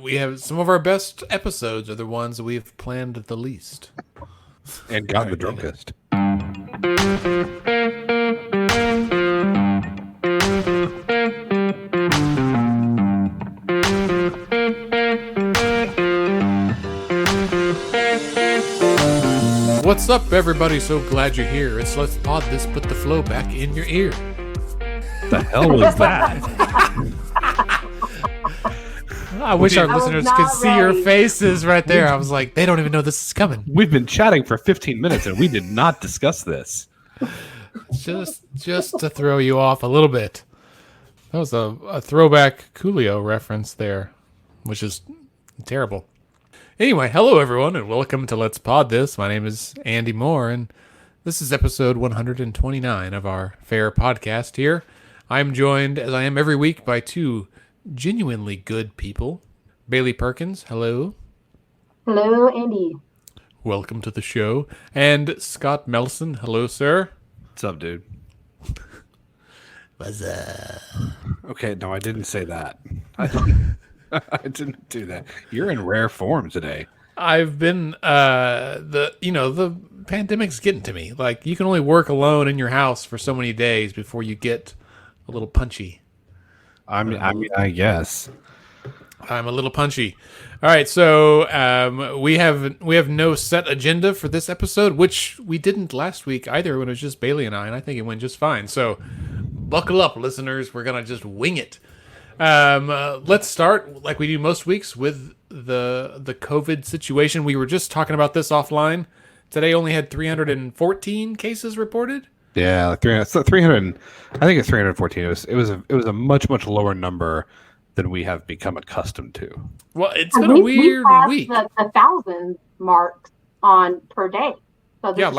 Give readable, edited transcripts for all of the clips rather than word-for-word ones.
we have some of our best episodes are the ones that we've planned the least. And got the drunkest. What's up, everybody? So glad you're here. It's Let's Pod This, put the flow back in your ear. The hell was that? I wish our listeners could see your faces right there. I was like, they don't even know this is coming. We've been chatting for 15 minutes and we did not discuss this. Just to throw you off a little bit. That was a throwback Coolio reference there, which is terrible. Anyway, hello everyone, and welcome to Let's Pod This. My name is Andy Moore, and this is episode 129 of our fair podcast here. I'm joined, as I am every week, by two genuinely good people. Bailey Perkins, hello. Hello, Andy. Welcome to the show. And Scott Melson, hello, sir. What's up, dude? What's up? Okay, no, I didn't say that. I didn't do that. You're in rare form today. I've been, the pandemic's getting to me. Like, you can only work alone in your house for so many days before you get a little punchy. I guess. I'm a little punchy. All right, so we have no set agenda for this episode, which we didn't last week either when it was just Bailey and I think it went just fine. So buckle up, listeners. We're going to just wing it. Let's start, like we do most weeks, with the COVID situation. We were just talking about this offline. Today only had 314 cases reported. Yeah, like 300. I think it's 314. It was a much lower number than we have become accustomed to. Well, it's been a weird week. The 1,000 marks on per day. So yeah,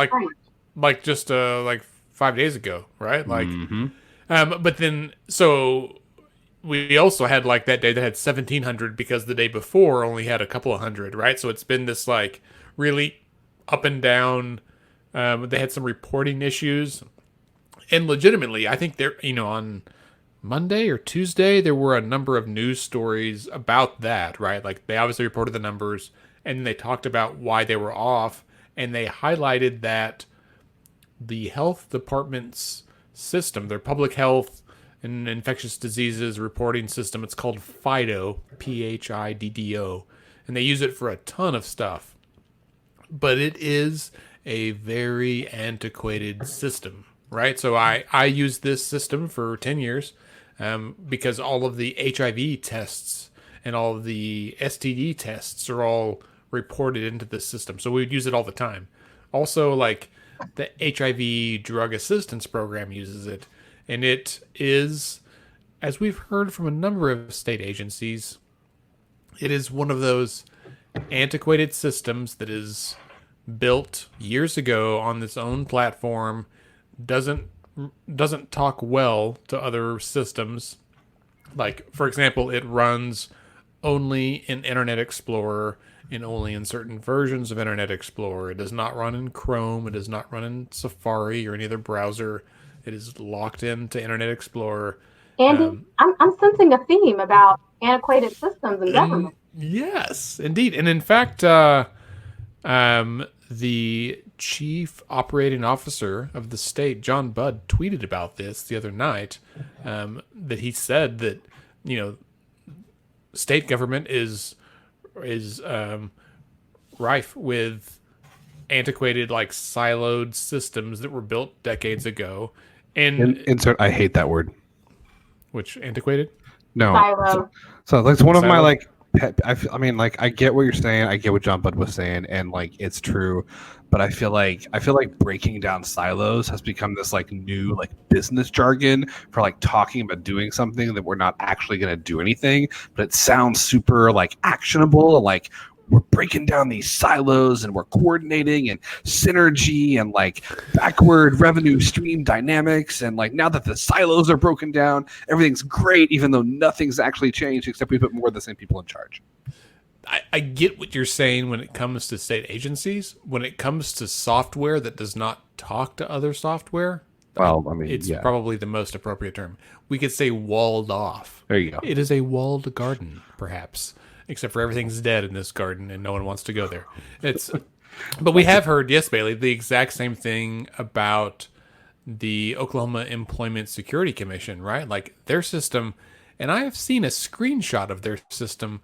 like just like 5 days ago, right? Like, but then so. We also had like that day that had 1,700 because the day before only had a couple of hundred, right? So it's been this like really up and down. They had some reporting issues, and legitimately, I think there, on Monday or Tuesday there were a number of news stories about that, right? Like they obviously reported the numbers, and they talked about why they were off, and they highlighted that the health department's system, their public health and infectious diseases reporting system, it's called FIDO, PHIDDO, and they use it for a ton of stuff. But it is a very antiquated system, right? So I used this system for 10 years because all of the HIV tests and all of the STD tests are all reported into this system. So we would use it all the time. Also, like the HIV drug assistance program uses it. And it is, as we've heard from a number of state agencies, it is one of those antiquated systems that is built years ago on its own platform, doesn't talk well to other systems. Like, for example, it runs only in Internet Explorer and only in certain versions of Internet Explorer. It does not run in Chrome. It does not run in Safari or any other browser. It is locked into Internet Explorer. Andy, I'm sensing a theme about antiquated systems in government. Yes, indeed. And in fact, the chief operating officer of the state, John Budd, tweeted about this the other night, that he said that, state government is rife with antiquated, like siloed systems that were built decades ago. And insert, I hate that word. Which, antiquated? No. Silo. So that's one of my Silo? like I mean, like, I get what you're saying. I get what John Budd was saying, and like it's true. But I feel like breaking down silos has become this like new like business jargon for like talking about doing something that we're not actually going to do anything, but it sounds super like actionable. Like we're breaking down these silos and we're coordinating and synergy and like backward revenue stream dynamics. And like now that the silos are broken down, everything's great, even though nothing's actually changed except we put more of the same people in charge. I get what you're saying when it comes to state agencies. When it comes to software that does not talk to other software, well, I mean, it's probably the most appropriate term. We could say walled off. There you go. It is a walled garden, perhaps. except for everything's dead in this garden and no one wants to go there. But we have heard, yes, Bailey, the exact same thing about the Oklahoma Employment Security Commission, right? Like their system, and I have seen a screenshot of their system.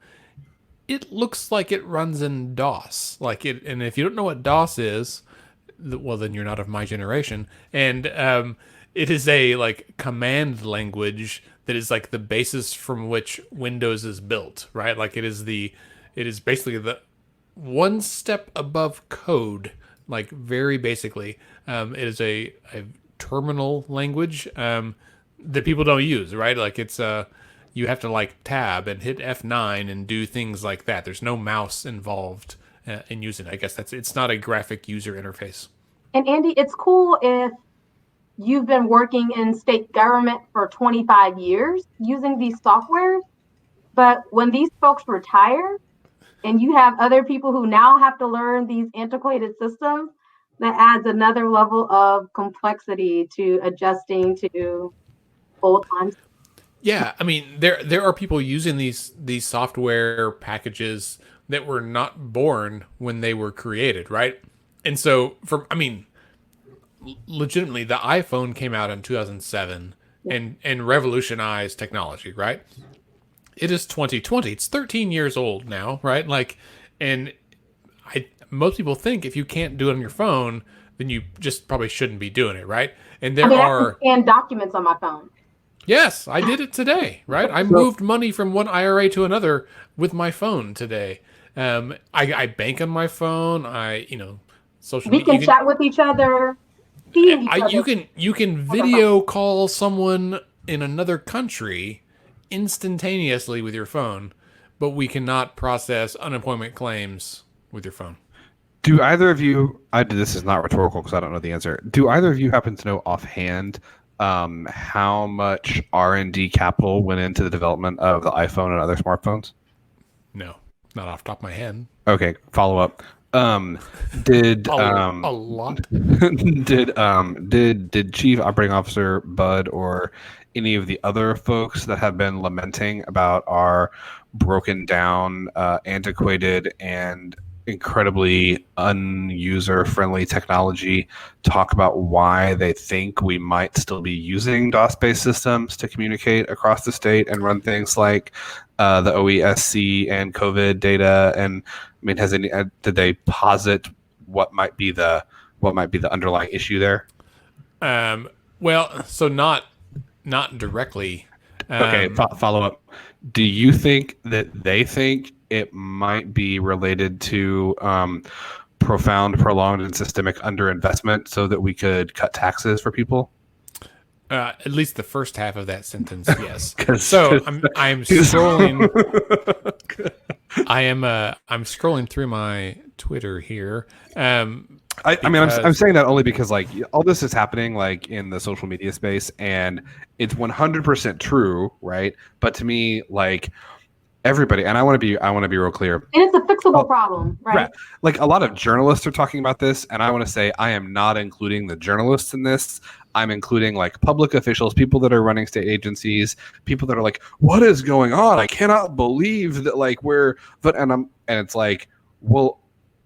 It looks like it runs in DOS. And if you don't know what DOS is, well, then you're not of my generation. And it is a like command language that is like the basis from which Windows is built, right? Like it is basically the one step above code, like very basically. It is a terminal language that people don't use, right? Like it's you have to like tab and hit F9 and do things like that. There's no mouse involved in using it. I guess it's not a graphic user interface. And Andy, it's cool if you've been working in state government for 25 years using these softwares, but when these folks retire and you have other people who now have to learn these antiquated systems, that adds another level of complexity to adjusting to old times. Yeah, I mean, there are people using these software packages that were not born when they were created, right? And so, legitimately, the iPhone came out in 2007 and revolutionized technology, right? It is 2020. It's 13 years old now, right? Like, and most people think if you can't do it on your phone, then you just probably shouldn't be doing it, right? And I can scan documents on my phone. Yes, I did it today, right? I moved money from one IRA to another with my phone today. I bank on my phone. Social media. We can chat with each other. You can video call someone in another country instantaneously with your phone, but we cannot process unemployment claims with your phone. Do either of you? This is not rhetorical because I don't know the answer. Do either of you happen to know offhand how much R&D capital went into the development of the iPhone and other smartphones? No, not off the top of my head. Okay, follow up. Did a lot? did Chief Operating Officer Bud or any of the other folks that have been lamenting about our broken down, antiquated, and incredibly unuser-friendly technology talk about why they think we might still be using DOS-based systems to communicate across the state and run things like the OESC and COVID data? And I mean, did they posit what might be the underlying issue there? Well, so not directly. Okay, follow up. Do you think that they think it might be related to profound, prolonged, and systemic underinvestment so that we could cut taxes for people? At least the first half of that sentence, yes. So I'm scrolling. I'm scrolling through my Twitter here. I'm saying that only because like all this is happening like in the social media space, and it's 100% true, right? But to me, like everybody, and I want to be real clear. And it's a fixable problem, right? Like a lot of journalists are talking about this, and I want to say I am not including the journalists in this. I'm including like public officials, people that are running state agencies, people that are like, what is going on? I cannot believe that like and it's like, well,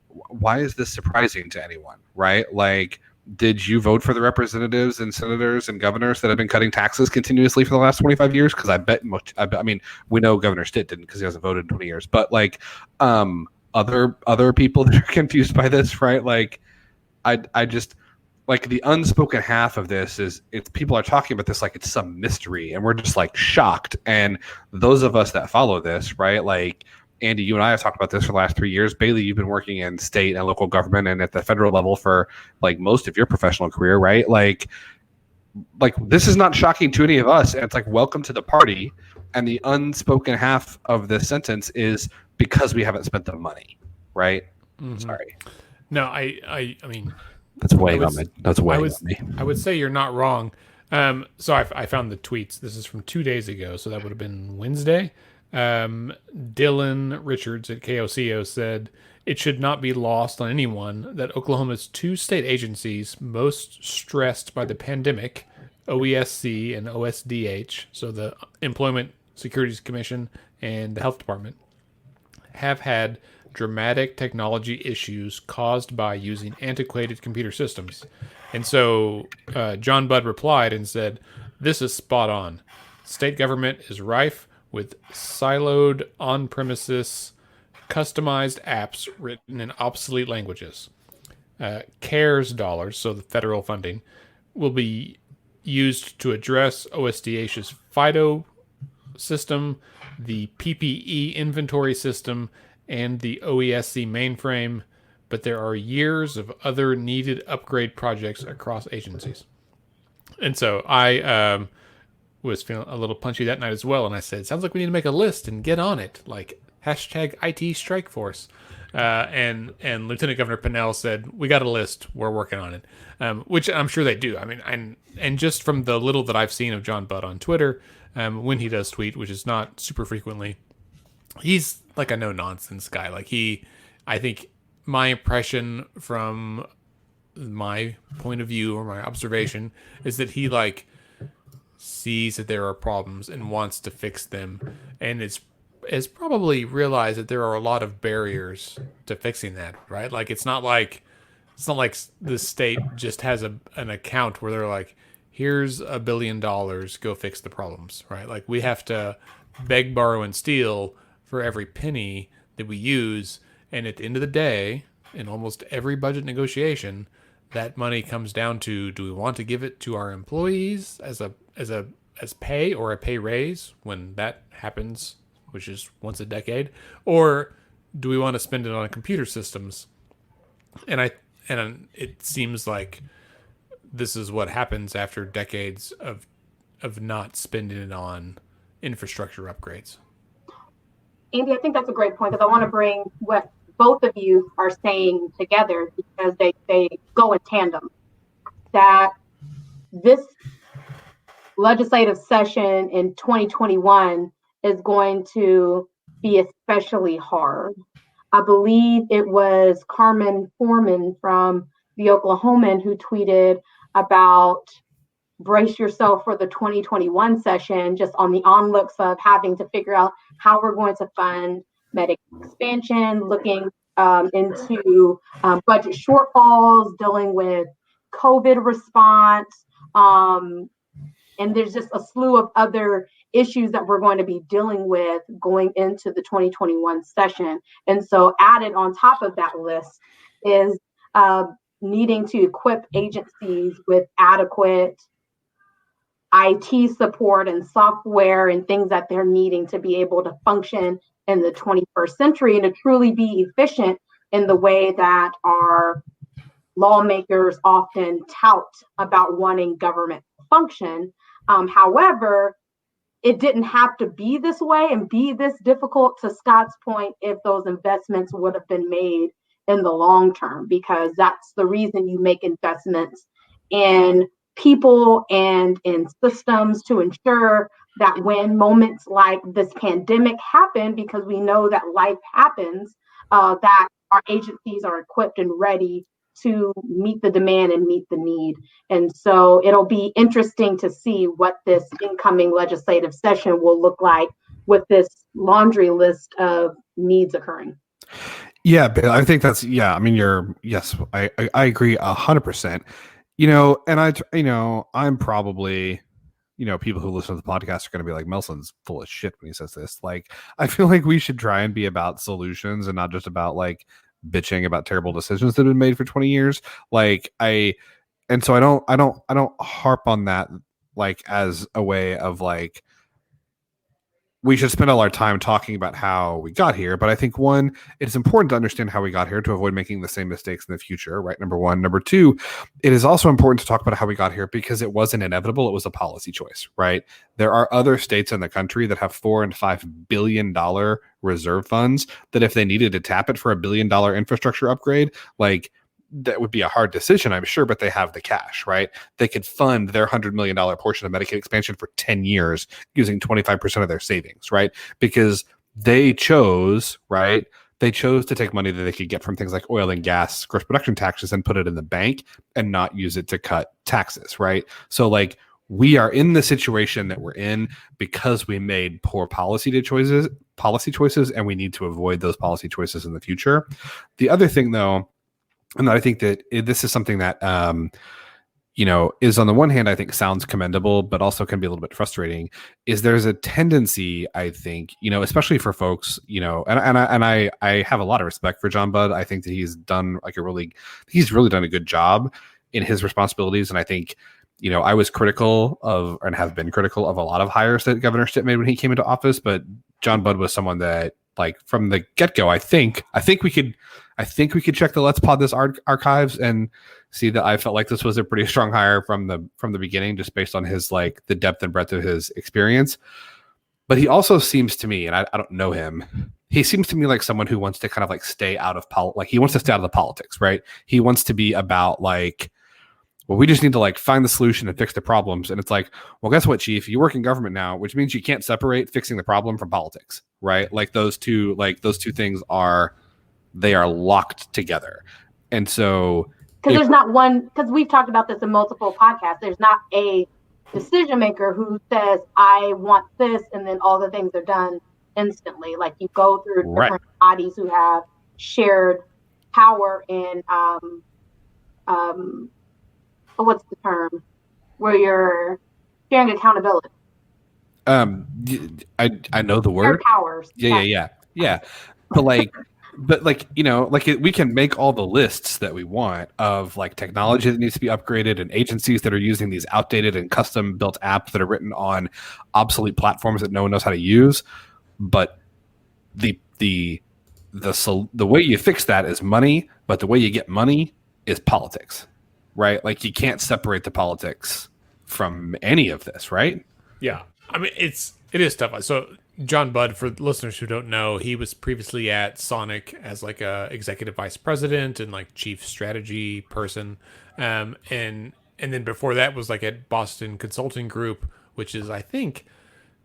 why is this surprising to anyone, right? Like, did you vote for the representatives and senators and governors that have been cutting taxes continuously for the last 25 years? Because I mean, we know Governor Stitt didn't because he hasn't voted in 20 years. But like, other people that are confused by this, right? Like, I just like the unspoken half of this is people are talking about this like it's some mystery, and we're just like shocked. And those of us that follow this, right? Like, Andy, you and I have talked about this for the last 3 years. Bailey, you've been working in state and local government and at the federal level for like most of your professional career, right? Like this is not shocking to any of us. And it's like, welcome to the party. And the unspoken half of this sentence is because we haven't spent the money, right? Mm-hmm. Sorry. No, I mean, that's weighing on me. I would say you're not wrong. So I found the tweets. This is from 2 days ago. So that would have been Wednesday. Dylan Richards at KOCO said, it should not be lost on anyone that Oklahoma's two state agencies most stressed by the pandemic, OESC and OSDH, so the Employment Securities Commission and the Health Department, have had dramatic technology issues caused by using antiquated computer systems. And so John Budd replied and said, "This is spot on. State government is rife with siloed on-premises customized apps written in obsolete languages. CARES dollars, so the federal funding, will be used to address OSDH's FIDO system, the PPE inventory system, and the OESC mainframe, but there are years of other needed upgrade projects across agencies." And so I was feeling a little punchy that night as well, and I said, "Sounds like we need to make a list and get on it, like hashtag IT Strike Force." And Lieutenant Governor Pinnell said, "We got a list. We're working on it," which I'm sure they do. I mean, and just from the little that I've seen of John Budd on Twitter, when he does tweet, which is not super frequently, he's like a no nonsense guy. Like I think my impression from my point of view or my observation is that he like sees that there are problems and wants to fix them, and is probably realized that there are a lot of barriers to fixing that, right? Like it's not like the state just has an account where they're like, here's $1 billion, go fix the problems, right? Like we have to beg, borrow, and steal for every penny that we use, and at the end of the day, in almost every budget negotiation, that money comes down to, do we want to give it to our employees as pay or a pay raise when that happens, which is once a decade, or do we want to spend it on computer systems? And it seems like this is what happens after decades of not spending it on infrastructure upgrades. Andy, I think that's a great point, because I want to bring what both of you are saying together, because they go in tandem. That this legislative session in 2021 is going to be especially hard. I believe it was Carmen Foreman from the Oklahoman who tweeted about brace yourself for the 2021 session, just on the onlooks of having to figure out how we're going to fund Medicaid expansion, looking into budget shortfalls, dealing with COVID response. And there's just a slew of other issues that we're going to be dealing with going into the 2021 session. And so added on top of that list is needing to equip agencies with adequate IT support and software and things that they're needing to be able to function in the 21st century and to truly be efficient in the way that our lawmakers often tout about wanting government to function. However, it didn't have to be this way and be this difficult, to Scott's point, if those investments would have been made in the long term, because that's the reason you make investments in people and in systems to ensure that when moments like this pandemic happen, because we know that life happens, that our agencies are equipped and ready to meet the demand and meet the need. And so it'll be interesting to see what this incoming legislative session will look like with this laundry list of needs occurring. Yeah, but I think that's, I mean, I agree 100%. And I'm probably, people who listen to the podcast are going to be like, Melson's full of shit when he says this. Like, I feel like we should try and be about solutions and not just about like bitching about terrible decisions that have been made for 20 years. So I don't harp on that like as a way of like, we should spend all our time talking about how we got here. But I think, one, it's important to understand how we got here to avoid making the same mistakes in the future, right? Number one. Number two, it is also important to talk about how we got here because it wasn't inevitable. It was a policy choice, right? There are other states in the country that have $4 and $5 billion reserve funds that if they needed to tap it for $1 billion infrastructure upgrade, like, that would be a hard decision, I'm sure, but they have the cash, right? They could fund their $100 million portion of Medicaid expansion for 10 years using 25% of their savings, right? Because they chose, right? They chose to take money that they could get from things like oil and gas, gross production taxes, and put it in the bank and not use it to cut taxes, right? So like, we are in the situation that we're in because we made poor policy choices, and we need to avoid those policy choices in the future. The other thing, though, and I think that this is something that is on the one hand, I think sounds commendable, but also can be a little bit frustrating, is there's a tendency, I think, especially for folks, and I have a lot of respect for John Budd. I think that he's really done a good job in his responsibilities. And I think, I was critical of, and have been critical of, a lot of hires that Governor Stitt made when he came into office, but John Budd was someone that, like, from the get-go, I think we could check the Let's Pod This archives and see that I felt like this was a pretty strong hire from the beginning, just based on his, like, the depth and breadth of his experience. But he also seems to me, and I don't know him, he seems to me like someone who wants to kind of, like, stay out of he wants to stay out of the politics, right? He wants to be about, like, well, we just need to, like, find the solution and fix the problems. And it's like, well, guess what, Chief? You work in government now, which means you can't separate fixing the problem from politics, right? Like, those two things are locked together. And so, because there's not one, because we've talked about this in multiple podcasts, there's not a decision maker who says, I want this, and then all the things are done instantly. Like, you go through different bodies who have shared power and what's the term, where you're sharing accountability. I know the word. Shared powers. Yeah. But we can make all the lists that we want of, like, technology that needs to be upgraded and agencies that are using these outdated and custom built apps that are written on obsolete platforms that no one knows how to use. But the way you fix that is money, but the way you get money is politics, right? Like, you can't separate the politics from any of this, right? Yeah. I mean, it is tough. So John Budd, for listeners who don't know, he was previously at Sonic as, like, a executive vice president and, like, chief strategy person. And then before that was, like, at Boston Consulting Group, which is, I think,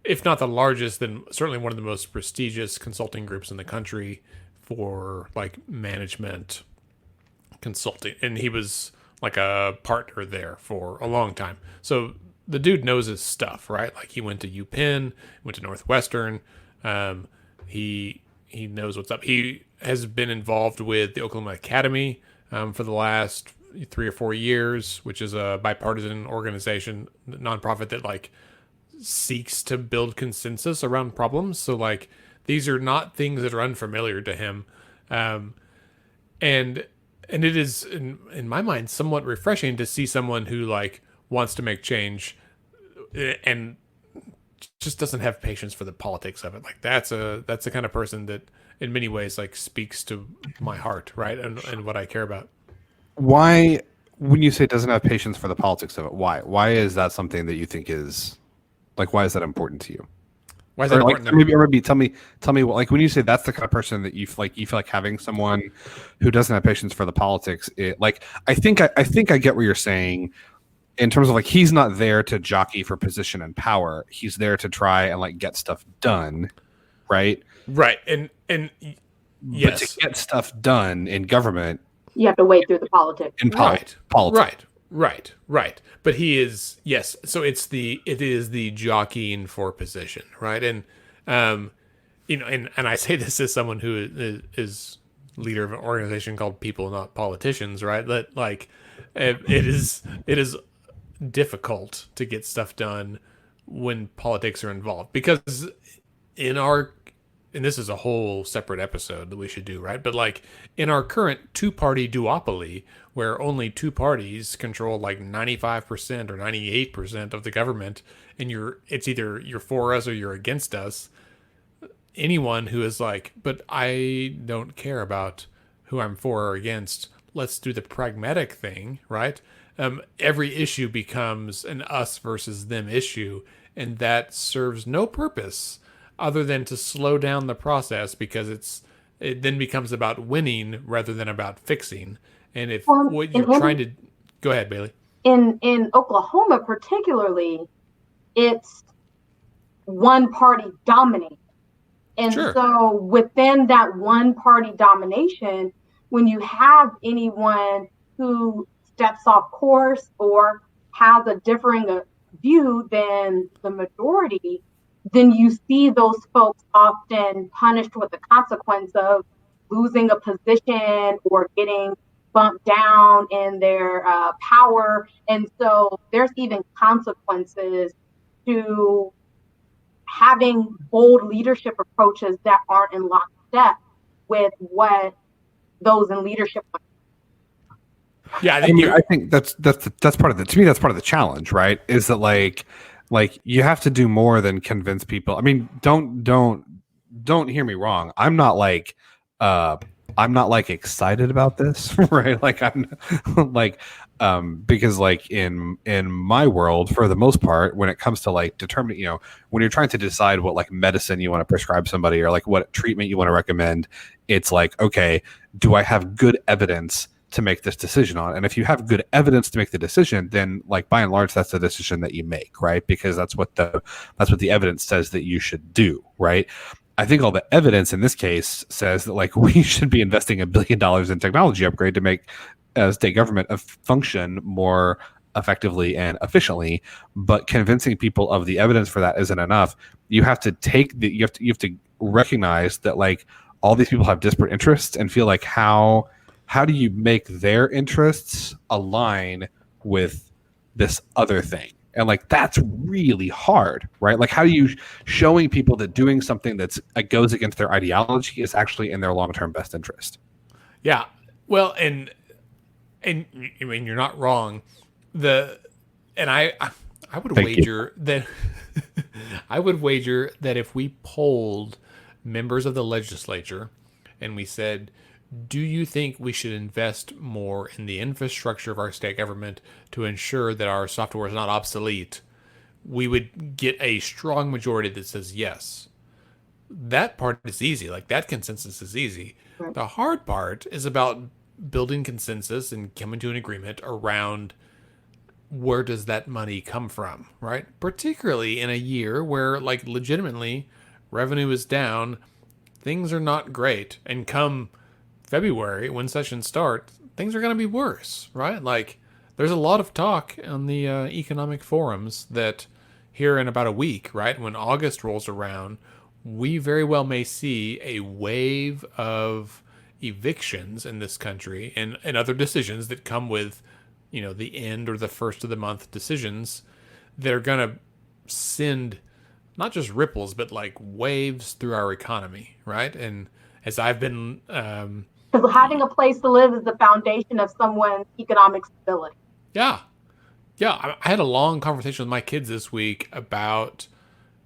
if not the largest, then certainly one of the most prestigious consulting groups in the country for, like, management consulting. And he was, like, a partner there for a long time. So the dude knows his stuff, right? Like, he went to UPenn, went to Northwestern. He knows what's up. He has been involved with the Oklahoma Academy for the last 3 or 4 years, which is a bipartisan organization, nonprofit that, like, seeks to build consensus around problems. So, like, these are not things that are unfamiliar to him. And it is, in my mind, somewhat refreshing to see someone who, like, wants to make change and just doesn't have patience for the politics of it. Like, that's the kind of person that, in many ways, like, speaks to my heart, right? And what I care about. Why, when you say doesn't have patience for the politics of it, why is that something that you think is, like, why is that important to you? Why is that important? Like, maybe tell me, like, when you say that's the kind of person that you feel like having someone who doesn't have patience for the politics, I think I get what you're saying in terms of, like, he's not there to jockey for position and power. He's there to try and, like, get stuff done, right? Right. And yes, but to get stuff done in government, you have to wade through the politics. Right. But he is, yes. So it is the jockeying for position, right? And and I say this as someone who is leader of an organization called People Not Politicians, right? That, like, it is difficult to get stuff done when politics are involved, because and this is a whole separate episode that we should do, right? But, like, in our current two-party duopoly, where only two parties control, like, 95% or 98% of the government, and it's either you're for us or you're against us, anyone who is like, but I don't care about who I'm for or against, let's do the pragmatic thing, right? Every issue becomes an us versus them issue, and that serves no purpose other than to slow down the process, because it then becomes about winning rather than about fixing. And if what you're trying to go ahead, Bailey. In Oklahoma particularly, it's one party dominating. And Sure. So within that one party domination, when you have anyone who steps off course or has a differing view than the majority, then you see those folks often punished with the consequence of losing a position or getting bumped down in their power. And so there's even consequences to having bold leadership approaches that aren't in lockstep with what those in leadership want. Yeah, I think that's part of the, to me, that's part of the challenge, right? Is that like you have to do more than convince people. I mean, don't hear me wrong. I'm not like excited about this, right? Like I'm like because like in my world, for the most part, when it comes to like determining, you know, when you're trying to decide what like medicine you want to prescribe somebody or like what treatment you want to recommend, it's like, okay, do I have good evidence to make this decision on? And if you have good evidence to make the decision, then like by and large, that's the decision that you make, right? Because that's what the evidence says that you should do, right? I think all the evidence in this case says that like we should be investing $1 billion in technology upgrade to make state government function more effectively and efficiently. But convincing people of the evidence for that isn't enough. You have to you have to recognize that like all these people have disparate interests and feel like how do you make their interests align with this other thing? And like that's really hard, right? Like how do you showing people that doing something that's goes against their ideology is actually in their long-term best interest? Yeah. Well, and I mean you're not wrong. I would wager that I would wager that if we polled members of the legislature and we said, do you think we should invest more in the infrastructure of our state government to ensure that our software is not obsolete? We would get a strong majority that says yes. That part is easy. Like that consensus is easy. Right. The hard part is about building consensus and coming to an agreement around where does that money come from, right? Particularly in a year where like legitimately revenue is down, things are not great, and come February, when sessions start, things are going to be worse, right? Like, there's a lot of talk on the economic forums that here in about a week, right, when August rolls around, we very well may see a wave of evictions in this country and other decisions that come with, you know, the end or the first of the month decisions that are going to send not just ripples, but like waves through our economy, right? And as I've been... because having a place to live is the foundation of someone's economic stability. Yeah. Yeah. I had a long conversation with my kids this week about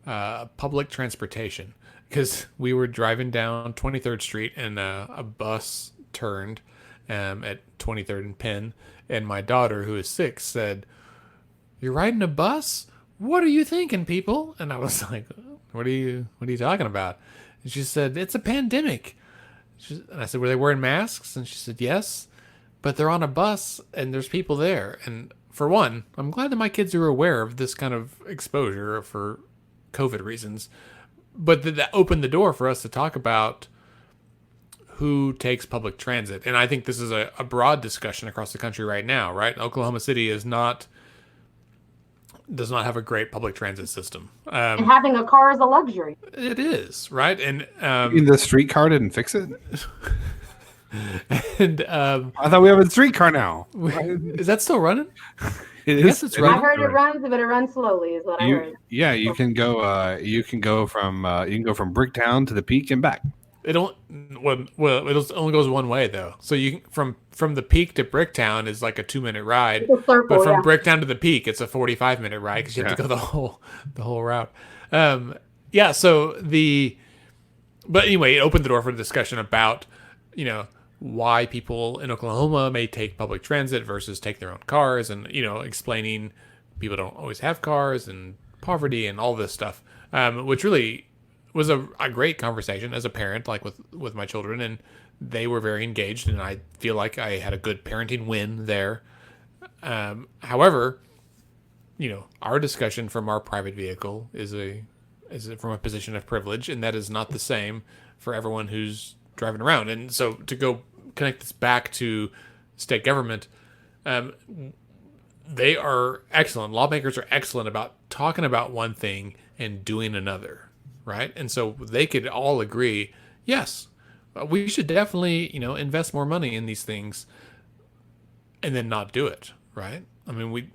public transportation because we were driving down 23rd Street and a bus turned at 23rd and Penn. And my daughter, who is 6, said, "You're riding a bus? What are you thinking, people?" And I was like, what are you talking about? And she said, "It's a pandemic." And I said, "Were they wearing masks?" And she said, "Yes, but they're on a bus and there's people there." And for one, I'm glad that my kids are aware of this kind of exposure for COVID reasons. But that opened the door for us to talk about who takes public transit. And I think this is a broad discussion across the country right now, right? Oklahoma City does not have a great public transit system. And having a car is a luxury. It is, right? And the streetcar didn't fix it? And I thought we have a streetcar now. Is that still running? It is. I guess it's running. I heard it runs, but it runs slowly, is what I heard. Yeah, you can go. You can go from Bricktown to the Peak and back. It only goes one way though. So you from the Peak to Bricktown is like a 2-minute ride, it's a circle, but from Bricktown to the Peak, it's a 45-minute ride because you have to go the whole route. Yeah. So but anyway, it opened the door for a discussion about, you know, why people in Oklahoma may take public transit versus take their own cars, and, you know, explaining people don't always have cars and poverty and all this stuff, which really was a great conversation as a parent, like with my children, and they were very engaged, and I feel like I had a good parenting win there. However, you know, our discussion from our private vehicle is from a position of privilege, and that is not the same for everyone who's driving around. And so to go connect this back to state government, they are excellent. Lawmakers are excellent about talking about one thing and doing another, right? And so they could all agree, yes, we should definitely, invest more money in these things, and then not do it, right? I mean,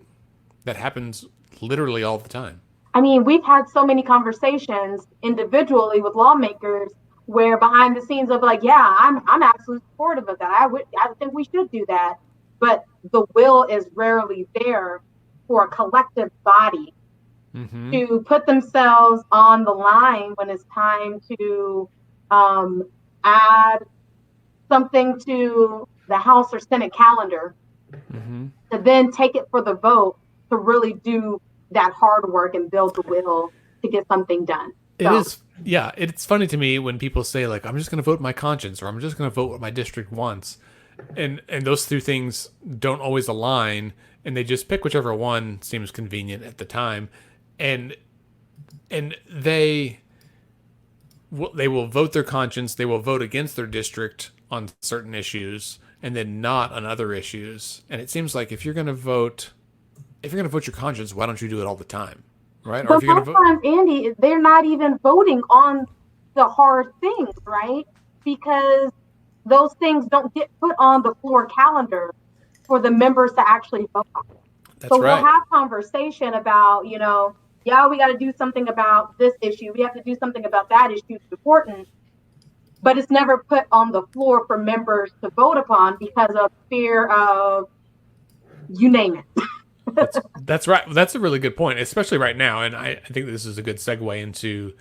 that happens literally all the time. I mean, we've had so many conversations individually with lawmakers where behind the scenes of like, yeah, I'm absolutely supportive of that. I think we should do that. But the will is rarely there for a collective body to put themselves on the line when it's time to add something to the House or Senate calendar, to then take it for the vote to really do that hard work and build the will to get something done. It's funny to me when people say like, I'm just going to vote my conscience, or I'm just going to vote what my district wants. And those two things don't always align, and they just pick whichever one seems convenient at the time. And they will vote their conscience, they will vote against their district on certain issues, and then not on other issues. And it seems like if you're going to vote your conscience, why don't you do it all the time, right? But sometimes, Andy, they're not even voting on the hard things, right? Because those things don't get put on the floor calendar for the members to actually vote on. That's right. We'll have conversation about, we got to do something about this issue. We have to do something about that issue. It's important. But it's never put on the floor for members to vote upon because of fear of, you name it. That's right. That's a really good point, especially right now. And I think this is a good segue into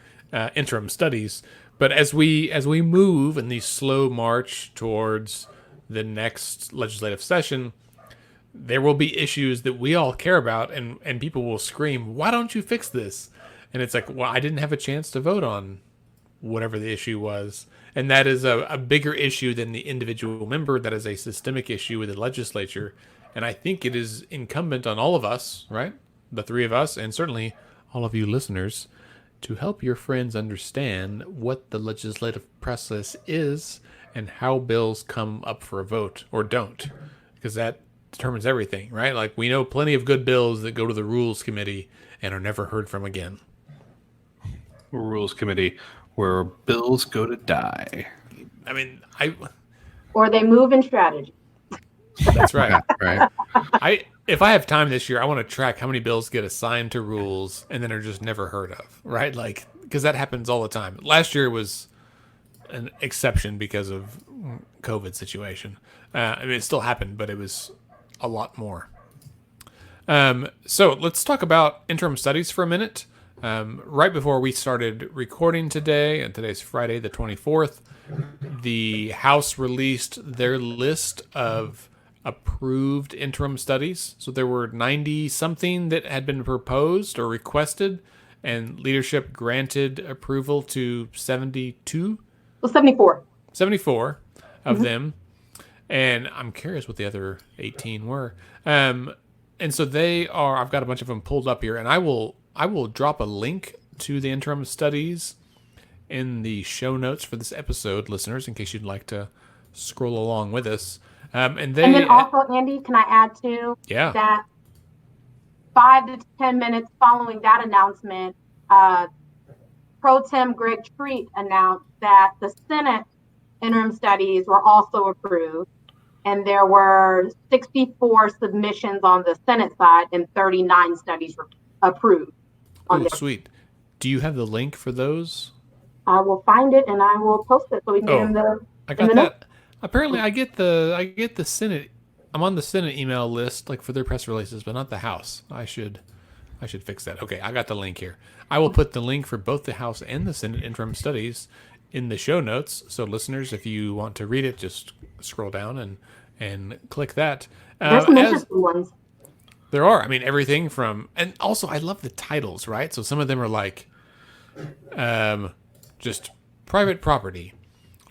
interim studies. But as we move in the slow march towards the next legislative session, there will be issues that we all care about, and people will scream, "Why don't you fix this?" And it's like, well, I didn't have a chance to vote on whatever the issue was. And that is a bigger issue than the individual member. That is a systemic issue with the legislature. And I think it is incumbent on all of us, right? The three of us, and certainly all of you listeners, to help your friends understand what the legislative process is and how bills come up for a vote or don't, because that determines everything, right? Like, we know plenty of good bills that go to the Rules Committee and are never heard from again. Rules Committee, where bills go to die. I mean, or they move in strategy. That's right. Yeah, right. If I have time this year, I want to track how many bills get assigned to rules and then are just never heard of, right? Like, because that happens all the time. Last year was an exception because of COVID situation. I mean, it still happened, but it was a lot more. So let's talk about interim studies for a minute. Right before we started recording today, and today's Friday the 24th, the House released their list of approved interim studies. So there were 90 something that had been proposed or requested, and leadership granted approval to 72? Well, 74. 74 of them. And I'm curious what the other 18 were. And so I've got a bunch of them pulled up here, and I will drop a link to the interim studies in the show notes for this episode, listeners, in case you'd like to scroll along with us. And then also, Andy, can I add too? Yeah. That 5 to 10 minutes following that announcement, Pro Tem Greg Treat announced that the Senate interim studies were also approved, and there were 64 submissions on the Senate side and 39 studies were approved. Oh, sweet. Do you have the link for those? I will find it and I will post it so we can get in the. I got that. Notes. Apparently, I get the Senate. I'm on the Senate email list, like for their press releases, but not the House. I should fix that. Okay, I got the link here. I will put the link for both the House and the Senate interim studies in the show notes. So, listeners, if you want to read it, just scroll down and click that. There's some interesting ones. There are. I mean, everything from, and also I love the titles, right? So some of them are like, just private property,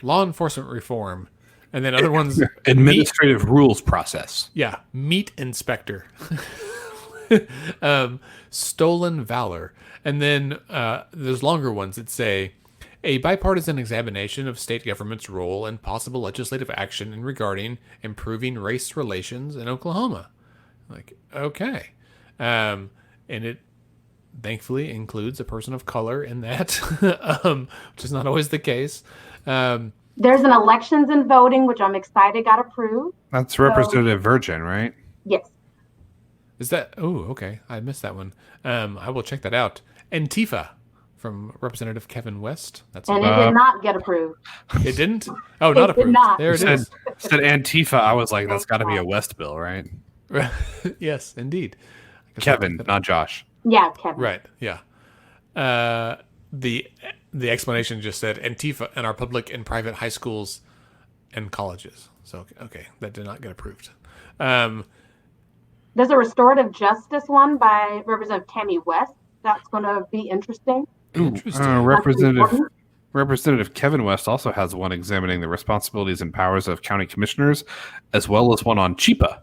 law enforcement reform, and then other ones, administrative rules process. Yeah, meat inspector, stolen valor, and then there's longer ones that say a bipartisan examination of state government's role and possible legislative action in regarding improving race relations in Oklahoma. Like, okay. And it thankfully includes a person of color in that, which is not always the case. There's an elections and voting, which I'm excited got approved. That's Representative Virgin, right? Yes. Is that? Oh, okay. I missed that one. I will check that out. Antifa from Representative Kevin West. It did not get approved. It didn't? Oh, not approved. Did not. There it is. Said Antifa. I was like, that's got to be a West bill, right? Yes, indeed. Kevin, not Josh. Yeah, Kevin. Right. Yeah. The explanation just said Antifa in our public and private high schools and colleges. So okay, that did not get approved. There's a restorative justice one by Representative Tammy West. That's going to be interesting. Interesting. Representative Kevin West also has one examining the responsibilities and powers of county commissioners, as well as one on CHIPA.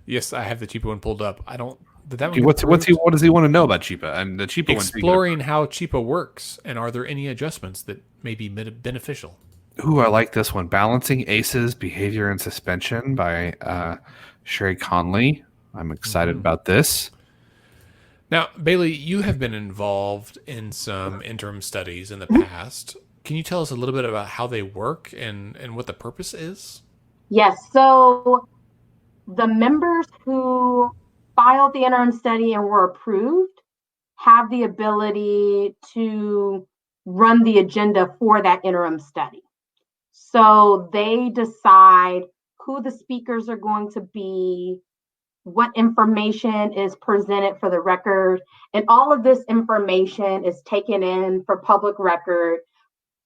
Yes, I have the CHIPA one pulled up. I don't. Did that one What does he want to know about CHIPA? And the CHIPA exploring how CHIPA works, and are there any adjustments that may be beneficial? Ooh, I like this one. Balancing ACEs, Behavior and Suspension by Sherry Conley. I'm excited about this. Now, Bailey, you have been involved in some interim studies in the past. Can you tell us a little bit about how they work and what the purpose is? Yes. So the members who filed the interim study and were approved have the ability to run the agenda for that interim study. So they decide who the speakers are going to be, what information is presented for the record, and all of this information is taken in for public record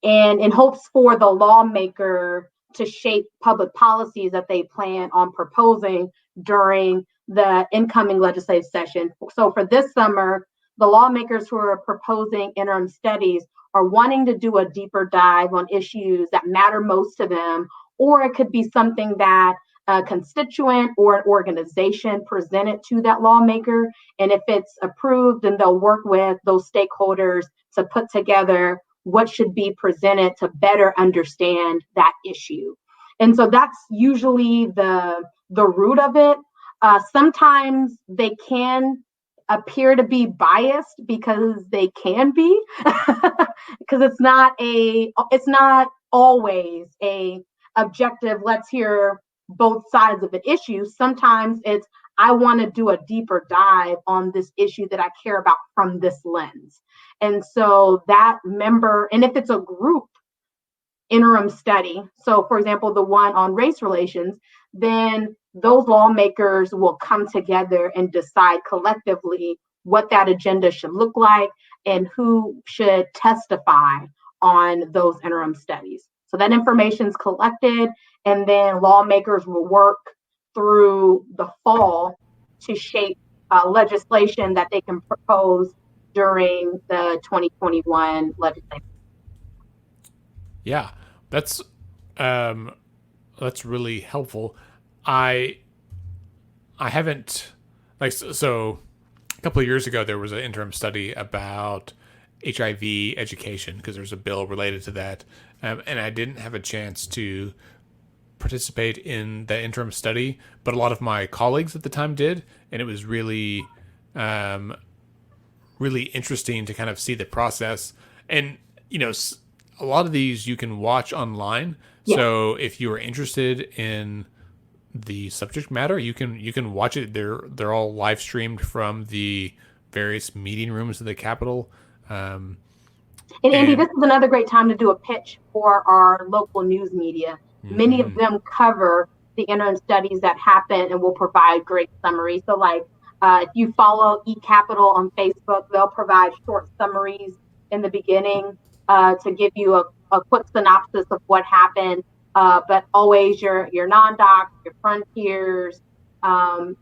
and in hopes for the lawmaker to shape public policies that they plan on proposing during the incoming legislative session. So for this summer, the lawmakers who are proposing interim studies are wanting to do a deeper dive on issues that matter most to them, or it could be something that a constituent or an organization presented to that lawmaker. And if it's approved, then they'll work with those stakeholders to put together what should be presented to better understand that issue. And so that's usually the root of it. Sometimes they can appear to be biased because they can be, because it's not always a objective, let's hear both sides of an issue. Sometimes it's, I want to do a deeper dive on this issue that I care about from this lens. And so that member, and if it's a group interim study, so for example, the one on race relations, then those lawmakers will come together and decide collectively what that agenda should look like and who should testify on those interim studies. So that information is collected, and then lawmakers will work through the fall to shape legislation that they can propose during the 2021 legislature. Yeah, that's really helpful. I haven't, like, so a couple of years ago there was an interim study about HIV education because there's a bill related to that, and I didn't have a chance to participate in the interim study, but a lot of my colleagues at the time did, and it was really really interesting to kind of see the process. And you know, a lot of these you can watch online. Yeah. So if you are interested in the subject matter, you can watch it. They're all live streamed from the various meeting rooms of the Capitol. And Andy, this is another great time to do a pitch for our local news media. Mm-hmm. Many of them cover the interim studies that happen and will provide great summaries. So like if you follow eCapitol on Facebook, they'll provide short summaries in the beginning to give you a quick synopsis of what happened. But always your non-docs, your frontiers,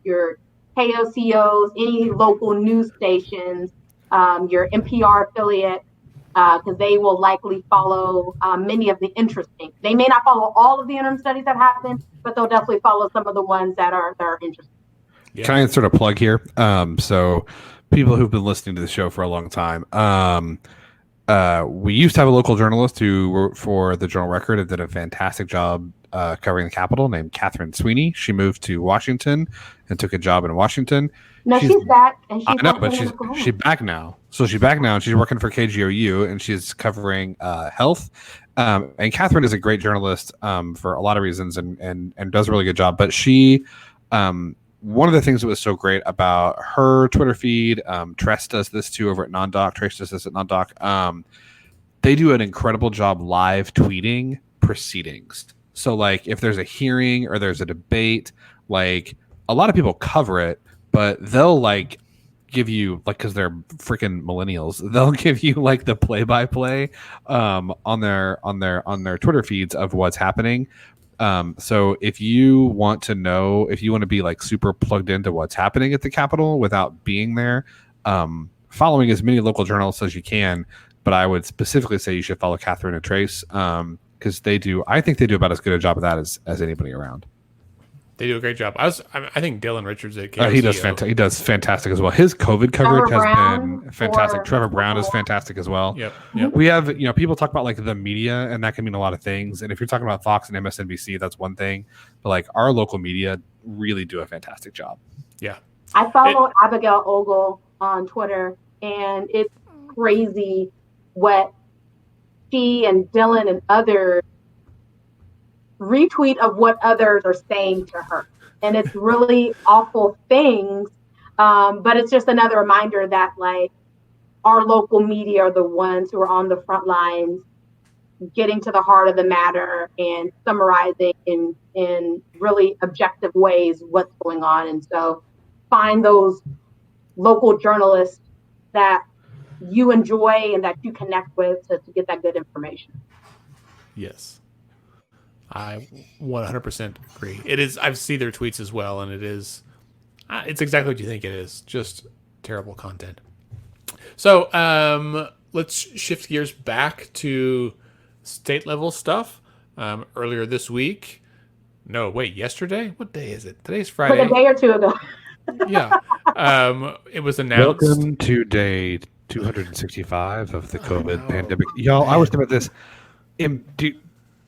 your KOCOs, any local news stations, your NPR affiliate, because they will likely follow many of the interesting. They may not follow all of the interim studies that happen, but they'll definitely follow some of the ones that are interesting. Yeah. Can I sort of plug here? So people who've been listening to the show for a long time, We used to have a local journalist who wrote for the Journal Record and did a fantastic job covering the Capitol, named Catherine Sweeney. She moved to Washington and took a job in Washington. No, she's back, and she's I know, but she's back now. So she's back now, and she's working for KGOU, and she's covering health. And Catherine is a great journalist for a lot of reasons, and does a really good job. But she, one of the things that was so great about her Twitter feed, Tress does this too over at NonDoc. Trace does this at NonDoc. They do an incredible job live tweeting proceedings. So like if there's a hearing or there's a debate, like a lot of people cover it, but they'll like give you like, because they're freaking millennials, they'll give you like the play-by-play on their Twitter feeds of what's happening. So if you want to be like super plugged into what's happening at the Capitol without being there, following as many local journalists as you can, but I would specifically say you should follow Catherine and Trace, because I think they do about as good a job of that as anybody around. They do a great job. I think Dylan Richards at KOCO. He does fantastic as well. His COVID coverage has been fantastic. Trevor Brown is fantastic as well. Yep. We have, people talk about like the media, and that can mean a lot of things. And if you're talking about Fox and MSNBC, that's one thing. But like our local media really do a fantastic job. Yeah. I follow Abigail Ogle on Twitter, and it's crazy what she and Dylan and others retweet of what others are saying to her. And it's really awful things. But it's just another reminder that like our local media are the ones who are on the front lines, getting to the heart of the matter and summarizing in really objective ways what's going on. And so find those local journalists that you enjoy and that you connect with to get that good information. Yes. I 100% agree. It is. I've seen their tweets as well, and it's exactly what you think it is. Just terrible content. So let's shift gears back to state level stuff. Earlier this week. No, wait, yesterday? What day is it? Today's Friday. Like a day or two ago. Yeah. It was announced. Welcome to day 265 of the COVID pandemic. Y'all, I was thinking about this.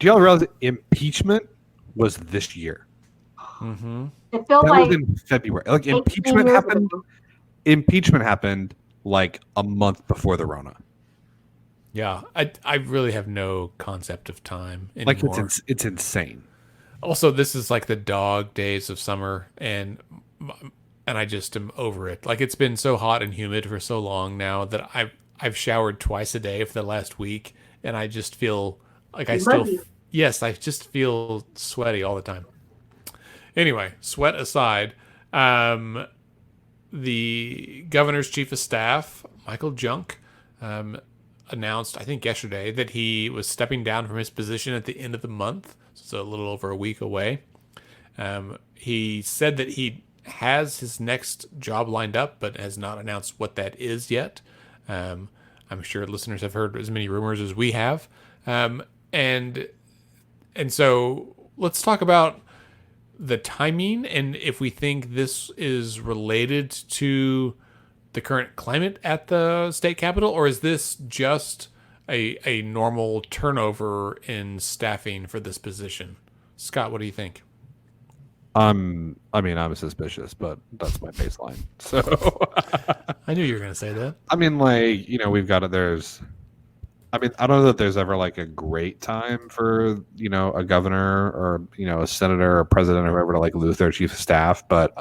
Do y'all realize that impeachment was this year? Mm-hmm. It feels that like was in February. Like impeachment happened. Impeachment happened like a month before the Rona. Yeah, I really have no concept of time anymore. Like it's insane. Also, this is like the dog days of summer, and I just am over it. Like it's been so hot and humid for so long now that I've showered twice a day for the last week, and I just feel like I just feel sweaty all the time. Anyway, sweat aside, the governor's chief of staff, Michael Junk, announced, I think yesterday, that he was stepping down from his position at the end of the month. So a little over a week away. He said that he has his next job lined up, but has not announced what that is yet. I'm sure listeners have heard as many rumors as we have. And so let's talk about the timing and if we think this is related to the current climate at the state capitol, or is this just a normal turnover in staffing for this position? Scott, what do you think? I'm suspicious, but that's my baseline. So I knew you were going to say that. I mean, like, we've got it. I don't know that there's ever like a great time for, a governor or, a senator or president or whoever to like lose their chief of staff. But,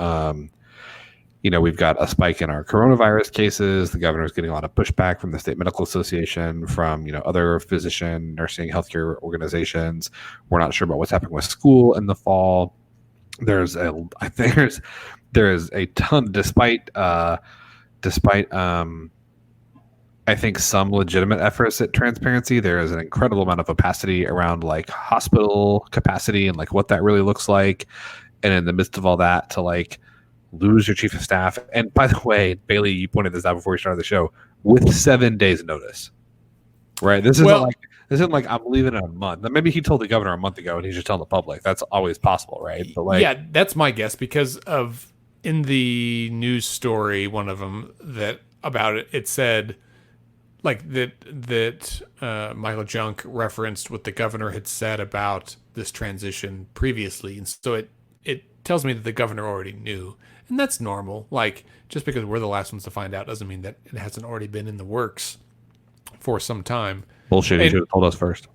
we've got a spike in our coronavirus cases. The governor's getting a lot of pushback from the State Medical Association, from, other physician, nursing, healthcare organizations. We're not sure about what's happening with school in the fall. There's a ton, despite I think some legitimate efforts at transparency, there is an incredible amount of opacity around like hospital capacity and like what that really looks like. And in the midst of all that, to like lose your chief of staff. And by the way, Bailey, you pointed this out before we started the show, with 7 days notice, right? This isn't like I'm leaving in a month. Maybe he told the governor a month ago and he's just telling the public. That's always possible, right? But like, yeah, that's my guess, because of in the news story, one of them that about it, it said like that Michael Junk referenced what the governor had said about this transition previously, and so it tells me that the governor already knew, and that's normal. Like, just because we're the last ones to find out doesn't mean that it hasn't already been in the works for some time. Bullshit. You should have told us first.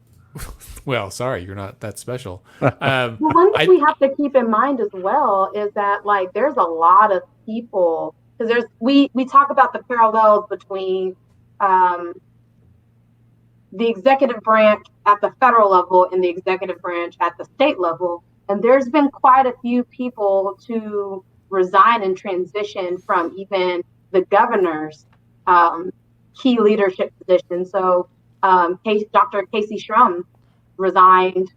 Well, sorry, you're not that special. Well, one thing we have to keep in mind as well is that, like, there's a lot of people, because we talk about the parallels between the executive branch at the federal level and the executive branch at the state level, and there's been quite a few people to resign and transition from even the governor's key leadership position. So Dr. Casey Shrum resigned,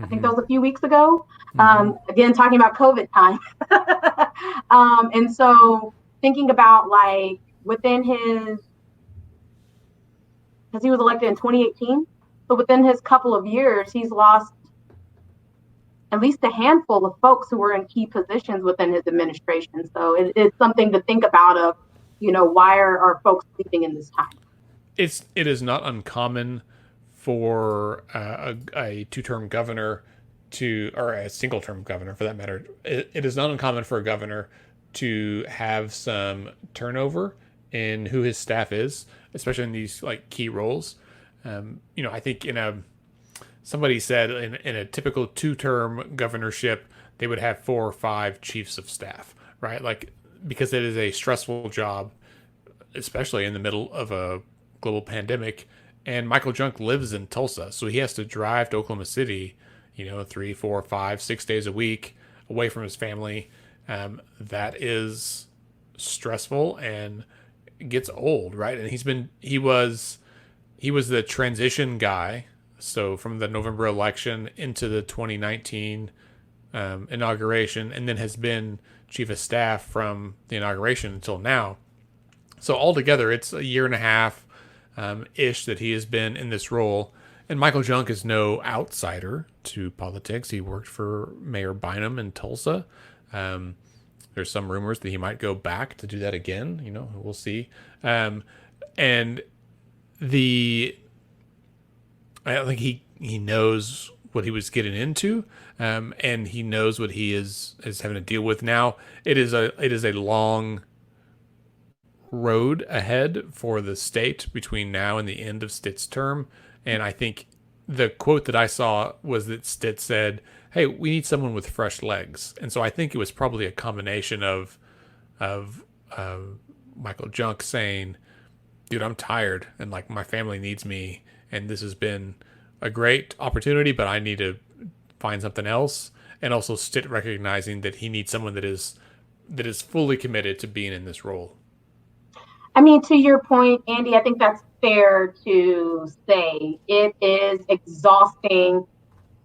I think that was a few weeks ago. Again, talking about COVID time. And so thinking about, like, within his, because he was elected in 2018, so within his couple of years, he's lost at least a handful of folks who were in key positions within his administration. So it's something to think about of, why are folks leaving in this time? It is not uncommon for a two-term governor or a single-term governor, for that matter. It is not uncommon for a governor to have some turnover in who his staff is, especially in these, like, key roles. I think somebody said in a typical two-term governorship, they would have 4 or 5 chiefs of staff, right? Like, because it is a stressful job, especially in the middle of a global pandemic. And Michael Junk lives in Tulsa, so he has to drive to Oklahoma City, 3, 4, 5, 6 days a week away from his family. That is stressful and gets old, right? And he was the transition guy. So from the November election into the 2019 inauguration, and then has been chief of staff from the inauguration until now. So altogether, it's a year and a half ish that he has been in this role. And Michael Junk is no outsider to politics. He worked for Mayor Bynum in Tulsa. There's some rumors that he might go back to do that again. We'll see. And I think he knows what he was getting into, and he knows what he is having to deal with now. It is a long road ahead for the state between now and the end of Stitt's term. And I think the quote that I saw was that Stitt said, "Hey, we need someone with fresh legs." And so I think it was probably a combination of Michael Junk saying, "Dude, I'm tired, and, like, my family needs me, and this has been a great opportunity, but I need to find something else." And also Stitt recognizing that he needs someone that is fully committed to being in this role. I mean, to your point, Andy, I think that's fair to say. It is exhausting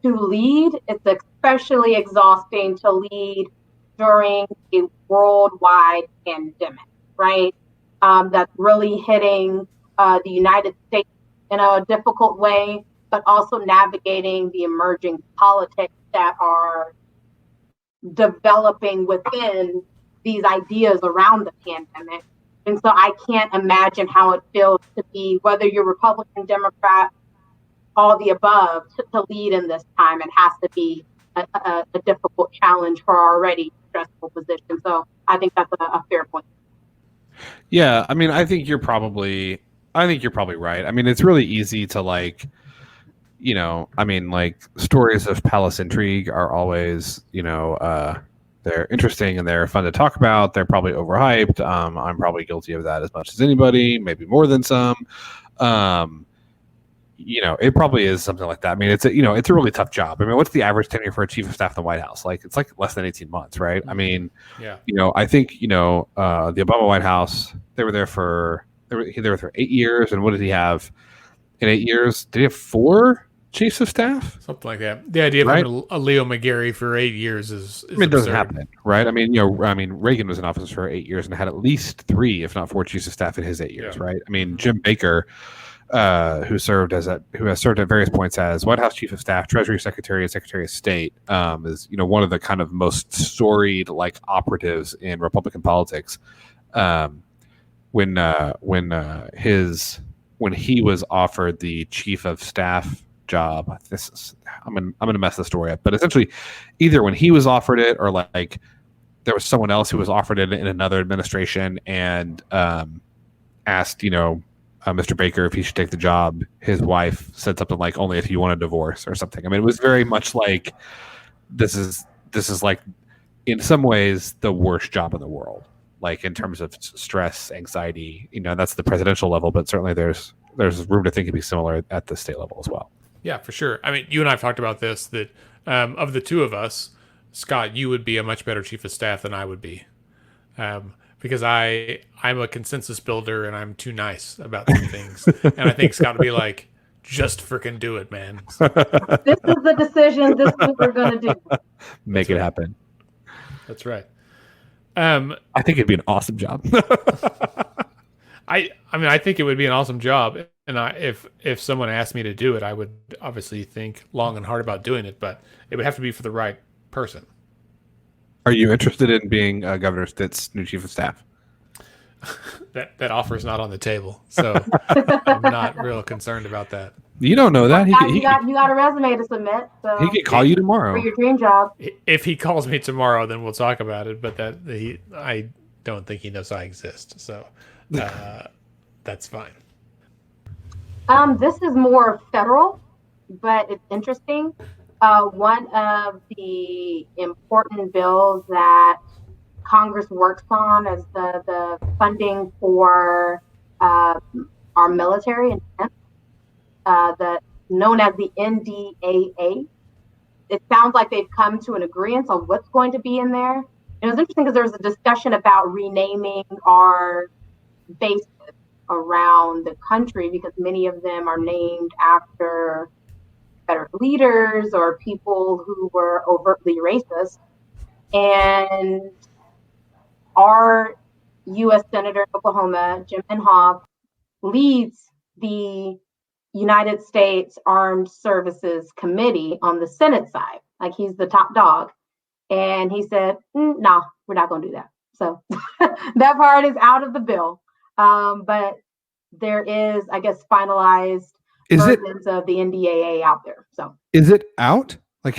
to lead. It's especially exhausting to lead during a worldwide pandemic, right? That's really hitting the United States in a difficult way, but also navigating the emerging politics that are developing within these ideas around the pandemic. And so I can't imagine how it feels to be, whether you're Republican, Democrat, all the above, to lead in this time. It has to be a difficult challenge for our already stressful position. So I think that's a fair point. Yeah, I mean, I think you're probably right. I mean, it's really easy to, like, stories of palace intrigue are always, they're interesting and they're fun to talk about. They're probably overhyped. I'm probably guilty of that as much as anybody, maybe more than some. It probably is something like that. I mean, it's a really tough job. I mean, what's the average tenure for a chief of staff in the White House? Like, it's like less than 18 months, right? I mean, yeah. I think, the Obama White House, they were there for 8 years. And what did he have in 8 years? Did he have 4 chiefs of staff? Something like that. The idea of having a Leo McGarry for 8 years is it doesn't happen, right? I mean, Reagan was in office for 8 years and had at least 3, if not 4, chiefs of staff in his 8 years, right? I mean, Jim Baker, who has served at various points as White House Chief of Staff, Treasury Secretary, and Secretary of State, is one of the kind of most storied, like, operatives in Republican politics. when he was offered the chief of staff job. I'm gonna mess the story up, but essentially, either when he was offered it or like there was someone else who was offered it in another administration and asked, Mr. Baker if he should take the job. His wife said something like, "Only if you want a divorce" or something. I mean, it was very much like this is like in some ways the worst job in the world, like in terms of stress, anxiety. That's the presidential level, but certainly there's room to think it'd be similar at the state level as well. Yeah, for sure. I mean, you and I have talked about this, that of the two of us, Scott, you would be a much better chief of staff than I would be. Because I'm a consensus builder and I'm too nice about some things. And I think Scott would be like, just freaking do it, man. This is the decision. This is what we're going to do. Make it happen. That's right. I think it'd be an awesome job. I mean, I think it would be an awesome job. And if someone asked me to do it, I would obviously think long and hard about doing it, but it would have to be for the right person. Are you interested in being Governor Stitt's new chief of staff? That offer is not on the table, so I'm not real concerned about that. You don't know that. You got a resume to submit. So he could call you tomorrow for your dream job. If he calls me tomorrow, then we'll talk about it. But I don't think he knows I exist, so that's fine. This is more federal, but it's interesting. One of the important bills that Congress works on is the funding for our military and defense, known as the NDAA. It sounds like they've come to an agreement on what's going to be in there. And it was interesting because there was a discussion about renaming our bases around the country because many of them are named after Confederate leaders or people who were overtly racist. And our U.S. Senator in Oklahoma, Jim Inhofe, leads the United States Armed Services Committee on the Senate side. Like he's the top dog. And he said, no, we're not going to do that. So that part is out of the bill. But there is, I guess, finalized versions of the NDAA out there. So is it out? Like,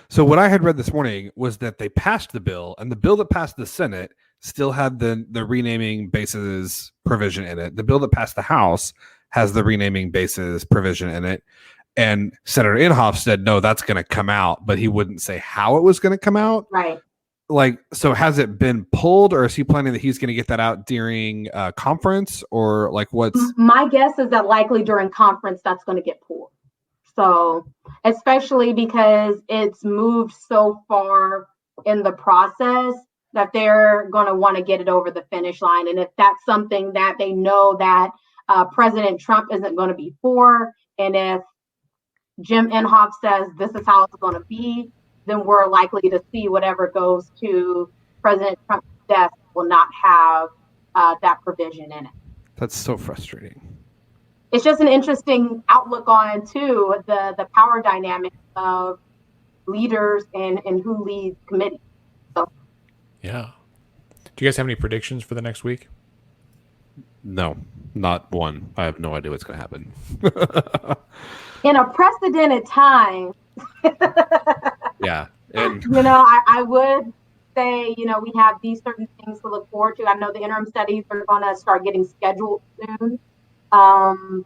so what I had read this morning was that they passed the bill, and the bill that passed the Senate still had the renaming bases provision in it. The bill that passed the House has the renaming bases provision in it. And Senator Inhofe said, no, that's going to come out, but he wouldn't say how it was going to come out. Right. Like, so has it been pulled, or is he planning that he's going to get that out during conference, or like what's? My guess is that likely during conference that's going to get pulled. So, especially because it's moved so far in the process that they're going to want to get it over the finish line. And if that's something that they know that President Trump isn't going to be for, and if Jim Inhofe says this is how it's going to be, then we're likely to see whatever goes to President Trump's desk will not have that provision in it. That's so frustrating. It's just an interesting outlook on, too, the power dynamics of leaders and who leads committees. So. Yeah. Do you guys have any predictions for the next week? No, not one. I have no idea what's going to happen. In a precedented time. Yeah. And I would say, we have these certain things to look forward to. I know the interim studies are going to start getting scheduled soon. And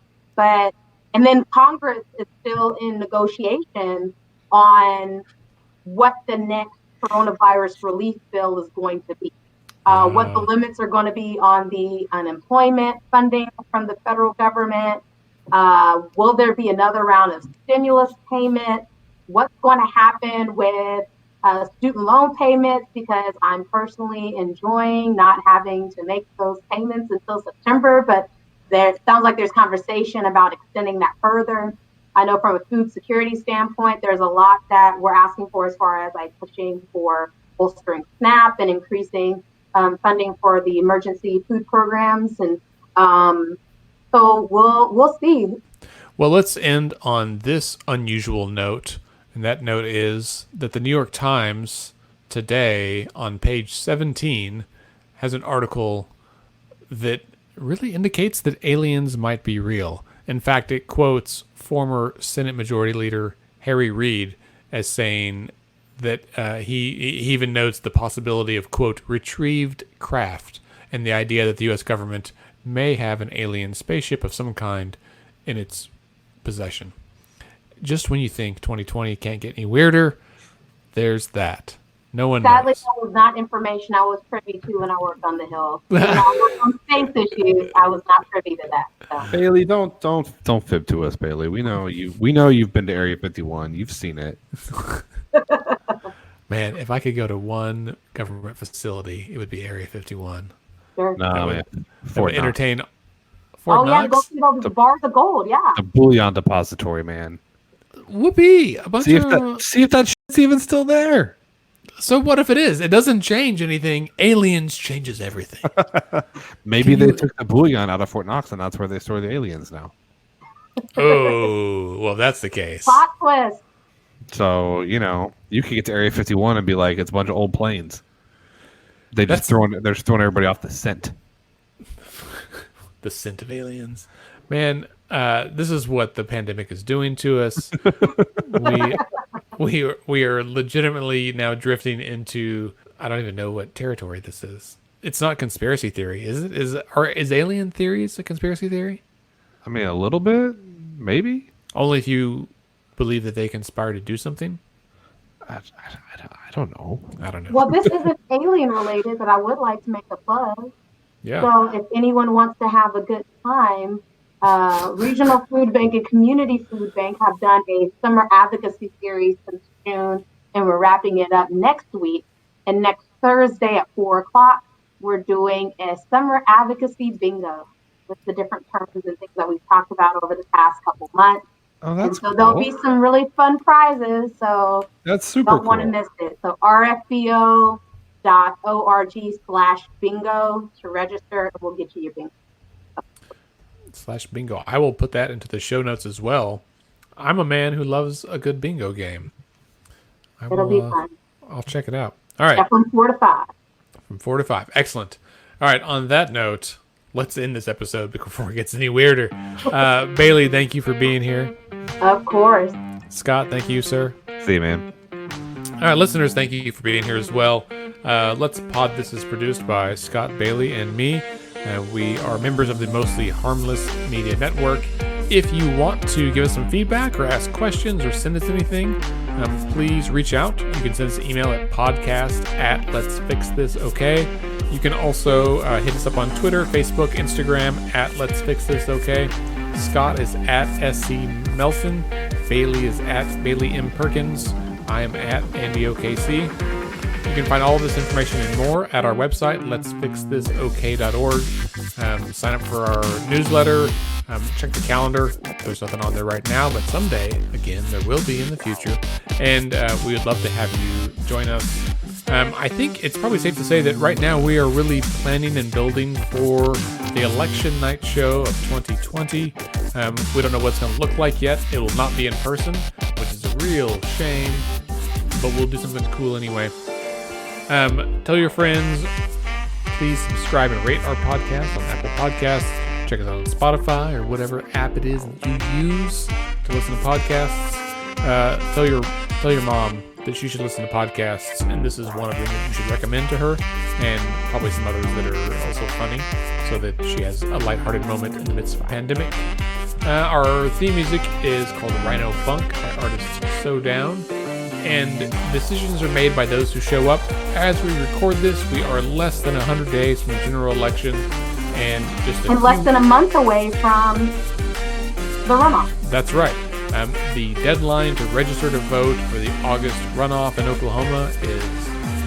then Congress is still in negotiation on what the next coronavirus relief bill is going to be. What the limits are going to be on the unemployment funding from the federal government. Will there be another round of stimulus payments? What's going to happen with student loan payments? Because I'm personally enjoying not having to make those payments until September, but there sounds like there's conversation about extending that further. I know from a food security standpoint, there's a lot that we're asking for as far as like pushing for bolstering SNAP and increasing funding for the emergency food programs. And so we'll see. Well, let's end on this unusual note. And that note is that the New York Times today on page 17 has an article that really indicates that aliens might be real. In fact, it quotes former Senate Majority Leader Harry Reid as saying that he even notes the possibility of, quote, retrieved craft, and the idea that the U.S. government may have an alien spaceship of some kind in its possession. Just when you think 2020 can't get any weirder, there's that. No one Sadly, knows. that was not information I was privy to when I worked on the Hill. When I worked on space issues, I was not privy to that. So. Bailey, don't fib to us, Bailey. We know you. We know you've been to Area 51. You've seen it. Man, if I could go to one government facility, it would be Area 51. Sure. No, man. That would entertain Fort Yeah, Knox. go see those bars of gold. Yeah. The bullion depository, man. Whoopee! A bunch See of... if that shit's even still there. So what if it is? It doesn't change anything. Aliens changes everything. Maybe they took the bullion out of Fort Knox, and that's where they store the aliens now. Oh, well, that's the case. Plot twist. So, you could get to Area 51 and be like, it's a bunch of old planes. They're just throwing everybody off the scent. The scent of aliens. Man, this is what the pandemic is doing to us. We are legitimately now drifting into, I don't even know what territory this is. It's not conspiracy theory, is it? Is alien theories a conspiracy theory? I mean, a little bit, maybe. Only if you believe that they conspire to do something? I don't know. I don't know. Well, this isn't alien related, but I would like to make a plug. Yeah. So if anyone wants to have a good time, Regional Food Bank and Community Food Bank have done a summer advocacy series since June, and we're wrapping it up next week. And next Thursday at 4:00, we're doing a summer advocacy bingo with the different terms and things that we've talked about over the past couple months. Oh, that's cool. There'll be some really fun prizes, so that's super don't want to miss it. So rfbo.org/bingo to register, and we'll get you your bingo. /bingo. I will put that into the show notes as well. I'm a man who loves a good bingo game. It'll be fun. I'll check it out. All right. Yeah, from 4 to 5. From 4 to 5. Excellent. All right. On that note, let's end this episode before it gets any weirder. Bailey, thank you for being here. Of course. Scott, thank you, sir. See you, man. All right, listeners, thank you for being here as well. Let's Pod This is produced by Scott Bailey and me. We are members of the Mostly Harmless Media Network. If you want to give us some feedback or ask questions or send us anything, please reach out. You can send us an email at podcast@letsfixthisok. You can also hit us up on Twitter, Facebook, Instagram @letsfixthisok. Scott is @SC Melson. Bailey is @Bailey M. Perkins. I am @AndyOKC. You can find all of this information and more at our website, letsfixthisok.org. Sign up for our newsletter. Check the calendar. There's nothing on there right now, but someday, again, there will be in the future. And we would love to have you join us. I think it's probably safe to say that right now we are really planning and building for the election night show of 2020. We don't know what it's going to look like yet. It will not be in person, which is a real shame, but we'll do something cool anyway. Tell your friends, please subscribe and rate our podcast on Apple Podcasts. Check us out on Spotify or whatever app it is that you use to listen to podcasts. Tell your mom that she should listen to podcasts, and this is one of them that you should recommend to her, and probably some others that are also funny, so that she has a lighthearted moment in the midst of a pandemic. Our theme music is called Rhino Funk by artist So Down. And decisions are made by those who show up. As we record this, we are less than 100 days from the general election, and less than a month away from the runoff. That's right. The deadline to register to vote for the August runoff in Oklahoma is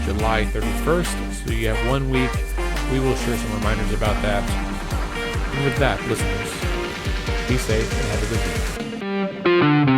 July 31st, so you have 1 week. We will share some reminders about that. And with that, listeners, be safe and have a good week.